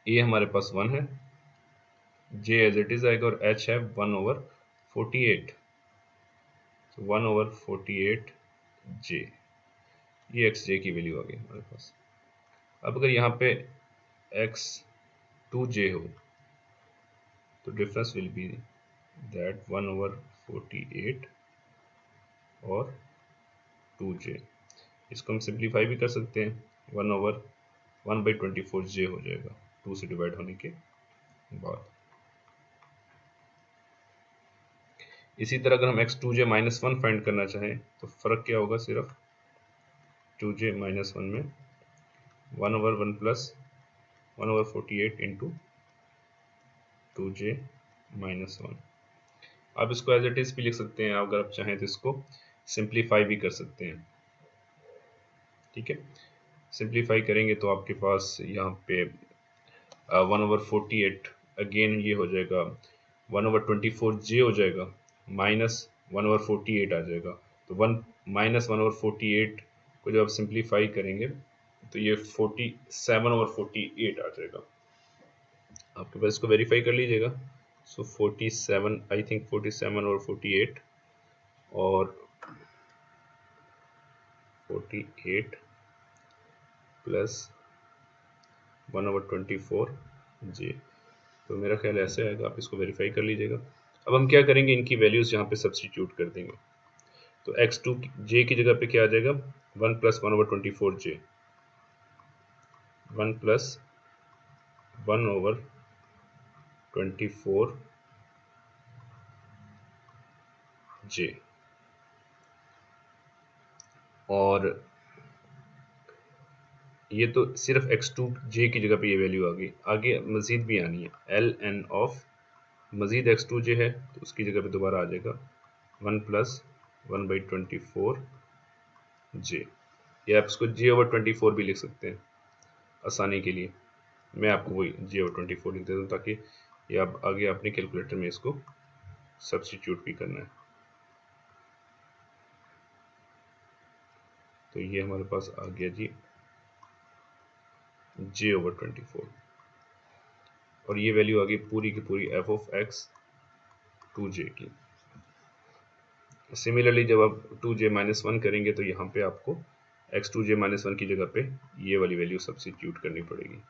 a हमारे पास 1 है, j एज इट इज आएगा, और h है 1 ओवर 48, 1 ओवर 48 j। ये एक्स जे की वैल्यू आ गई हमारे पास। अब अगर यहाँ पे एक्स टू जे हो तो डिफरेंस विल बी दैट 1/48 और 2j। इसको हम सिंप्लीफाई भी कर सकते हैं, 1/1/24j हो जाएगा 2 से डिवाइड होने के बाद। इसी तरह अगर हम x2j माइनस 1 फाइंड करना चाहें तो फ़र्क क्या होगा, सिर्फ 2j माइनस 1 में 1/1 प्लस 1/48 इंटू 2j माइनस 1। आप इसको एज इट इज़ भी लिख सकते हैं, अगर आप चाहें तो इसको सिंप्लीफाई भी कर सकते हैं। ठीक है, सिंप्लीफाई करेंगे तो आपके पास यहाँ पे 1/48 अगेन ये हो जाएगा 1/24j हो जाएगा, माइनस 1/48 आ जाएगा। तो 1 माइनस 1/48 को जब आप सिंप्लीफाई करेंगे तो ये 47/48 आ जाएगा। आपके पास इसको वेरीफाई कर लीजिएगा। सो 47, आई थिंक 47/48 और 48 प्लस 1/24j, तो मेरा ख्याल ऐसे आएगा। आप इसको वेरीफाई कर लीजिएगा। अब हम क्या करेंगे, इनकी वैल्यूज़ यहाँ पे सब्स्टिट्यूट कर देंगे। तो x2j की जगह पे क्या आ जाएगा, 1 प्लस 1/24j, 1 प्लस 1/24j। और ये तो सिर्फ x2j की जगह पे ये वैल्यू आ गई, आगे मज़ीद भी आनी है। ln ऑफ मज़ीद x2j है तो उसकी जगह पे दोबारा आ जाएगा 1 प्लस 1/24j। या आप इसको j/24 भी लिख सकते हैं आसानी के लिए। मैं आपको वही j/24 लिख देता हूँ ताकि ये आप आगे अपने कैलकुलेटर में इसको सब्स्टिट्यूट भी करना है। तो ये हमारे पास आ गया जी j/24 और ये वैल्यू आ गई पूरी की पूरी f ऑफ x 2j की। सिमिलरली जब आप 2j माइनस 1 करेंगे तो यहाँ पे आपको x2j माइनस 1 की जगह पे ये वाली वैल्यू सब्स्टिट्यूट करनी पड़ेगी।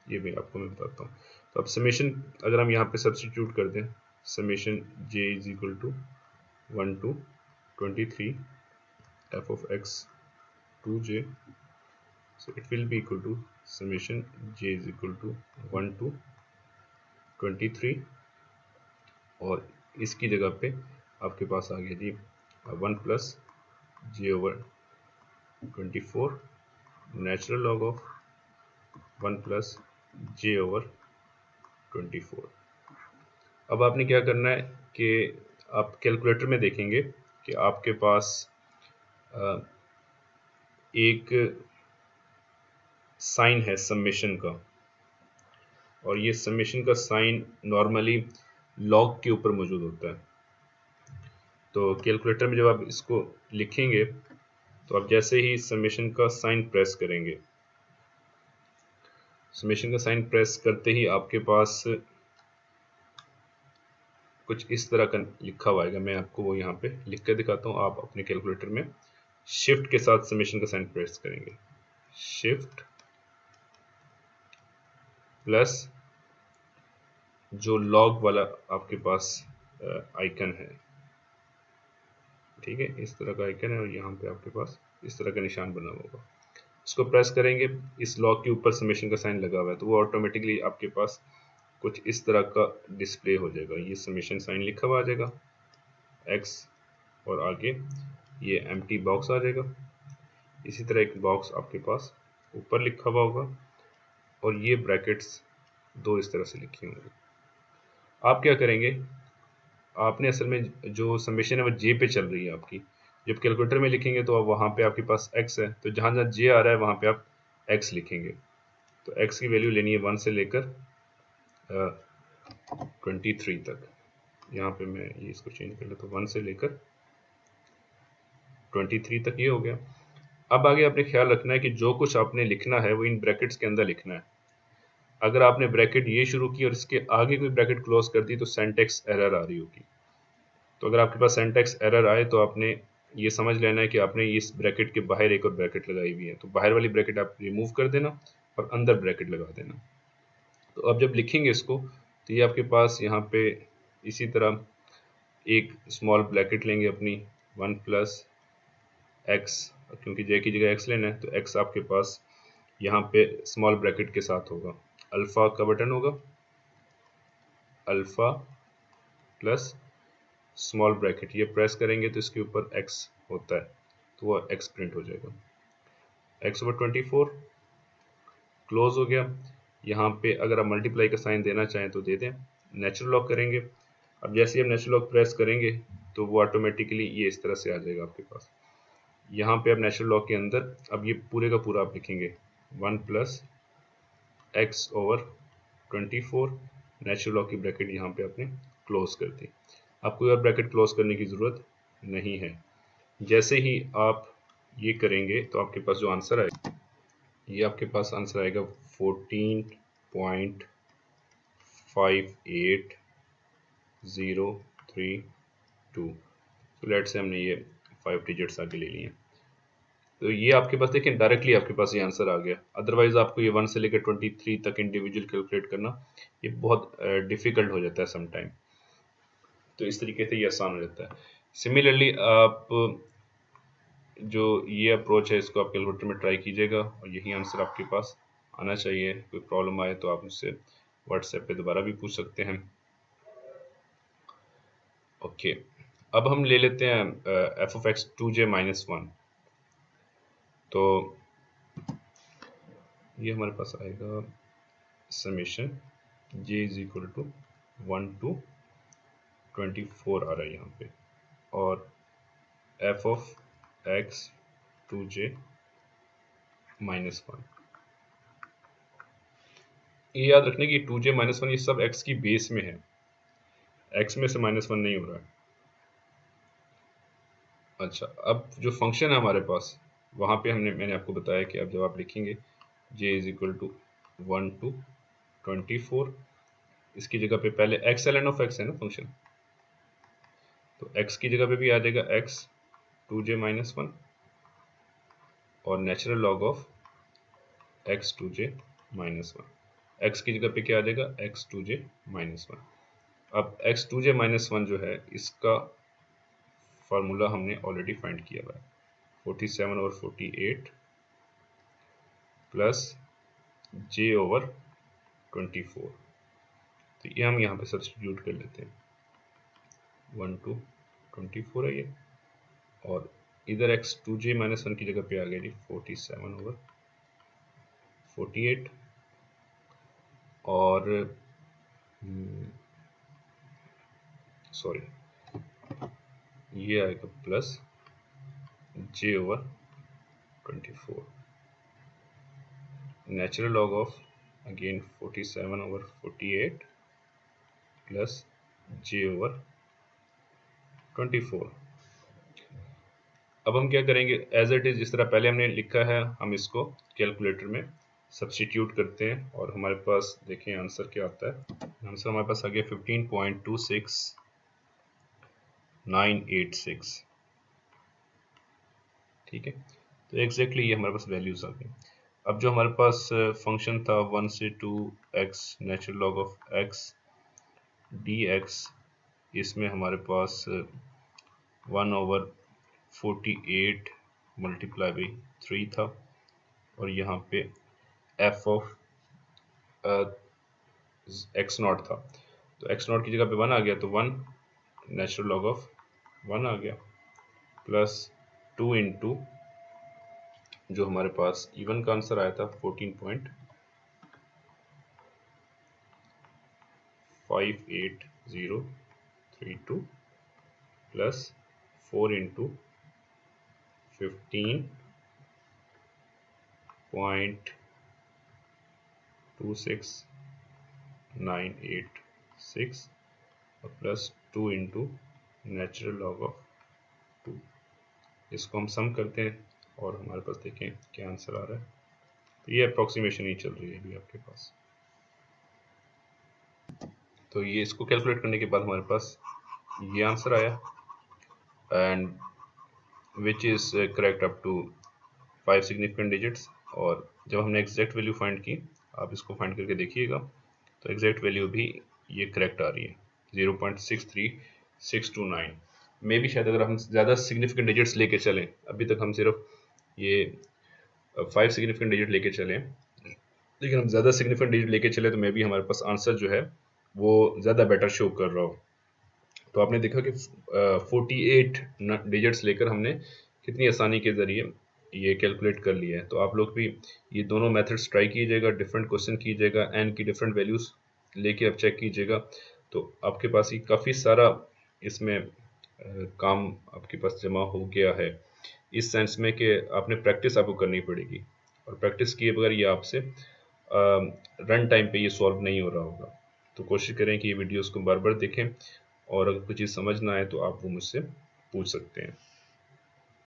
ये भी आपको मैं बताता हूँ। तो अब समेशन अगर हम यहाँ पे सब्स्टिट्यूट कर दें, summation j is equal to 1 to 23 f of x 2j, so it will be equal to summation j is equal to 1 to 23 और इसकी जगह पे आपके पास आ गया जी 1 plus j/24 natural log of 1 plus j/24। अब आपने क्या करना है कि आप कैलकुलेटर में देखेंगे कि आपके पास एक साइन है समेशन का, और ये समेशन का साइन नॉर्मली लॉग के ऊपर मौजूद होता है। तो कैलकुलेटर में जब आप इसको लिखेंगे तो आप जैसे ही समेशन का साइन प्रेस करेंगे, समेशन का साइन प्रेस करते ही आपके पास कुछ इस तरह का लिखा हुआ आएगा। मैं आपको वो यहाँ पे लिख कर दिखाता हूँ। आप अपने कैलकुलेटर में शिफ्ट के साथ समेशन का साइन प्रेस करेंगे, शिफ्ट प्लस जो लॉग वाला आपके पास आइकन है, ठीक है, इस तरह का आइकन है और यहाँ पे आपके पास इस तरह का निशान बना हुआ होगा। इसको प्रेस करेंगे, इस लॉग के ऊपर समेशन का साइन लगा हुआ है तो वो ऑटोमेटिकली आपके पास कुछ इस तरह का डिस्प्ले हो जाएगा। ये समेशन साइन लिखा हुआ आ जाएगा x और आगे ये एम्प्टी बॉक्स आ जाएगा। इसी तरह एक बॉक्स आपके पास ऊपर लिखा हुआ होगा और ये ब्रैकेट्स दो इस तरह से लिखी होंगी। आप क्या करेंगे, आपने असल में जो समेशन है वो जे पे चल रही है आपकी। जब कैलकुलेटर में लिखेंगे तो वहाँ पे आपके पास x है, तो जहाँ जहाँ जे आ रहा है वहाँ पे आप x लिखेंगे। तो x की वैल्यू लेनी है 1 से लेकर 23 तक। यहाँ पे मैं ये इसको चेंज कर लेता हूँ, 1 से लेकर 23 तक ये हो गया। अब आगे आपने ख्याल रखना है कि जो कुछ आपने लिखना है वो इन ब्रैकेट्स के अंदर लिखना है। अगर आपने ब्रैकेट ये शुरू की और इसके आगे कोई ब्रैकेट क्लोज कर दी तो सिंटैक्स एरर आ रही होगी। तो अगर आपके पास सिंटैक्स एरर आए तो आपने ये समझ लेना है कि आपने इस ब्रैकेट के बाहर एक और ब्रैकेट लगाई हुई है, तो बाहर वाली ब्रैकेट आप रिमूव कर देना और अंदर ब्रैकेट लगा देना। तो अब जब लिखेंगे इसको तो ये आपके पास यहाँ पे इसी तरह एक स्मॉल ब्रैकेट लेंगे अपनी 1 प्लस एक्स, क्योंकि जे की जगह एक्स लेना है तो एक्स आपके पास यहाँ पे स्मॉल ब्रैकेट के साथ होगा, अल्फ़ा का बटन होगा, अल्फ़ा प्लस स्मॉल ब्रैकेट, ये प्रेस करेंगे तो इसके ऊपर x होता है तो वो x प्रिंट हो जाएगा, x/24 क्लोज हो गया। यहाँ पे अगर आप मल्टीप्लाई का साइन देना चाहें तो दे दें, नेचुरल लॉग करेंगे। अब जैसे ही हम नेचुरल लॉग प्रेस करेंगे तो वो ऑटोमेटिकली ये इस तरह से आ जाएगा आपके पास। यहाँ पे अब नेचुरल लॉग के अंदर अब ये पूरे का पूरा आप लिखेंगे 1 प्लस x/24, नेचुरल लॉग की ब्रैकेट यहाँ पे आपने क्लोज कर दी। अब कोई और ब्रैकेट क्लोज करने की ज़रूरत नहीं है। जैसे ही आप ये करेंगे तो आपके पास जो आंसर आएगा, ये आपके पास आंसर आएगा 14.5803.2। तो लेट से हमने ये 5 डिजिट्स आगे ले लिए, तो ये आपके पास देखें डायरेक्टली आपके पास ये आंसर आ गया। अदरवाइज आपको ये 1 से लेकर 23 तक इंडिविजुअल कैलकुलेट करना ये बहुत डिफ़िकल्ट हो जाता है सम टाइम, तो इस तरीके से ये आसान हो जाता है। सिमिलरली आप जो ये अप्रोच है इसको आप कैलकुलेटर में ट्राई कीजिएगा और यही आंसर आपके पास आना चाहिए। कोई प्रॉब्लम आए तो आप मुझसे व्हाट्सएप पे दोबारा भी पूछ सकते हैं। ओके, अब हम ले लेते हैं f(x) 2j-1, तो ये हमारे पास आएगा summation j is equal to 1 to 24 आ रहा है यहाँ पे, और f(x) 2j-1, ये याद रखने की 2j-1 ये सब x की बेस में है, x में से -1 नहीं हो रहा है। अच्छा, अब जो फंक्शन है हमारे पास वहाँ पे मैंने आपको बताया कि अब जब आप लिखेंगे j is equal to 1 to 24, इसकी जगह पे पहले x ln of x है ना फंक्शन, तो x की जगह पे भी आ जाएगा x 2j-1 और natural log of x 2j-1, x की जगह पे क्या आ जाएगा x 2j-1। अब x 2j-1 जो है इसका फार्मूला हमने ऑलरेडी फाइंड किया हुआ है, 47/48 प्लस j/24, तो ये हम यहाँ पे सब्स्टिट्यूट कर लेते हैं, 1 to 24 है ये, और इधर x 2j-1 की जगह पे आ गया जी 47/48, और सॉरी ये आएगा plus j/24, natural log of again 47/48 plus j/24। अब हम क्या करेंगे, एज इट इज़ जिस तरह पहले हमने लिखा है हम इसको कैलकुलेटर में सब्स्टिट्यूट करते हैं और हमारे पास देखें आंसर क्या आता है। आंसर हमारे पास आ गया 15.26986, ठीक है, तो एग्जैक्टली ये हमारे पास वैल्यूज आ गई। अब जो हमारे पास फंक्शन था 1 से 2x natural log of x dx, इसमें हमारे पास 1/48 मल्टीप्लाई बाई 3 था, और यहाँ पे f ऑफ x0 था, तो x0 की जगह पे 1 आ गया, तो 1 नेचुरल लॉग ऑफ 1 आ गया, प्लस 2 इंटू जो हमारे पास इवन का आंसर आया था 14.58032 प्लस 4 इंटू 15.26986 और plus 2 into natural log of 2, इसको हम सम करते हैं और हमारे पास देखें क्या आंसर आ रहा है। तो ये अप्रॉक्सीमेशन ही चल रही है अभी आपके पास, तो ये इसको कैलकुलेट करने के बाद हमारे पास ये आंसर आया, and which is correct up to 5 significant digits. और जब हमने एग्जैक्ट वैल्यू फाइंड की, आप इसको फाइंड करके देखिएगा, तो एग्जैक्ट वैल्यू भी ये करेक्ट आ रही है 0.63629। मे भी शायद अगर हम ज़्यादा सिग्निफिकेंट डिजिट्स लेके चलें, अभी तक हम सिर्फ ये 5 सिग्निफिकेंट डिजिट लेके चलें, लेकिन हम ज़्यादा सिग्निफिकेंट डिजिट लेके चले तो मे भी हमारे पास आंसर जो है वो ज़्यादा बेटर शो कर रहा हो। तो आपने देखा कि 48 डिजिट्स लेकर हमने कितनी आसानी के ज़रिए ये कैलकुलेट कर लिया है। तो आप लोग भी ये दोनों मेथड्स ट्राई कीजिएगा, डिफरेंट क्वेश्चन कीजिएगा, एन की डिफरेंट वैल्यूज़ लेके अब चेक कीजिएगा, तो आपके पास ही काफ़ी सारा इसमें काम आपके पास जमा हो गया है, इस सेंस में कि आपने प्रैक्टिस आपको करनी पड़ेगी, और प्रैक्टिस किए बगैर ये आपसे रन टाइम पे ये सॉल्व नहीं हो रहा होगा। तो कोशिश करें कि ये वीडियोस को बार बार देखें, और अगर कुछ चीज़ समझ ना आए तो आप वो मुझसे पूछ सकते हैं।